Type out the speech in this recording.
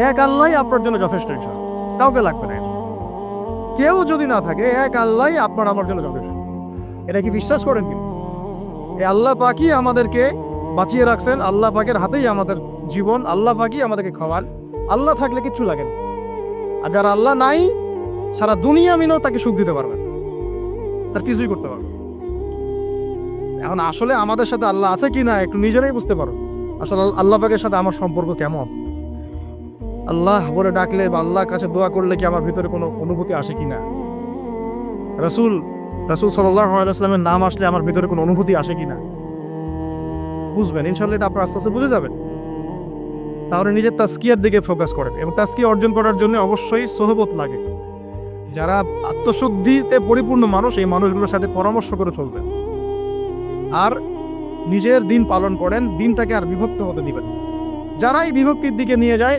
এক আল্লাহই আপনার জন্য যথেষ্ট, ইনশাআল্লাহ কাউকে লাগবে না। কেউ যদি না থাকে, এক আল্লাহই আপনার আমার জন্য যথেষ্ট। এটা কি বিশ্বাস করেন? কিন্তু এই আল্লাহ পাকই আমাদেরকে বাঁচিয়ে রাখছেন, আল্লাহ পাকের হাতেই আমাদের জীবন, আল্লাহ পাকই আমাদেরকে খাওয়ান। আল্লাহ থাকলে কিচ্ছু লাগে না। আর যারা আল্লাহ নাই, সারা দুনিয়া মিলেও তাকে সুখ দিতে পারবেন, তার কিছুই করতে পারবেন। এখন আসলে আমাদের সাথে আল্লাহ আছে কি না একটু নিজেরাই বুঝতে পারো। আসলে আল্লাহ পাকের সাথে আমার সম্পর্ক কেমন? আল্লাহ বলে ডাকলে বা আল্লাহর কাছে দোয়া করলে কি আমার ভিতরে কোনো অনুভূতি আসে কিনা? রাসূল সাল্লাল্লাহু আলাইহি ওয়াসাল্লামের নাম আসলে আমার ভিতরে কোনো অনুভূতি আসে কিনা? বুঝবেন, ইনশাআল্লাহ এটা আপনারা আস্তে আস্তে বুঝে যাবেন। তাহলে নিজের তাজকিয়ার দিকে ফোকাস করেন, এবং তাজকিয়া অর্জন করার জন্য অবশ্যই সোহবত লাগে। যারা আত্মশুদ্ধিতে পরিপূর্ণ মানুষ, এই মানুষগুলোর সাথে পরামর্শ করে চলবেন। আর নিজের দিন পালন করেন, দিনটাকে আর বিভক্ত হতে দিবেন। যারা এই বিভক্তির দিকে নিয়ে যায়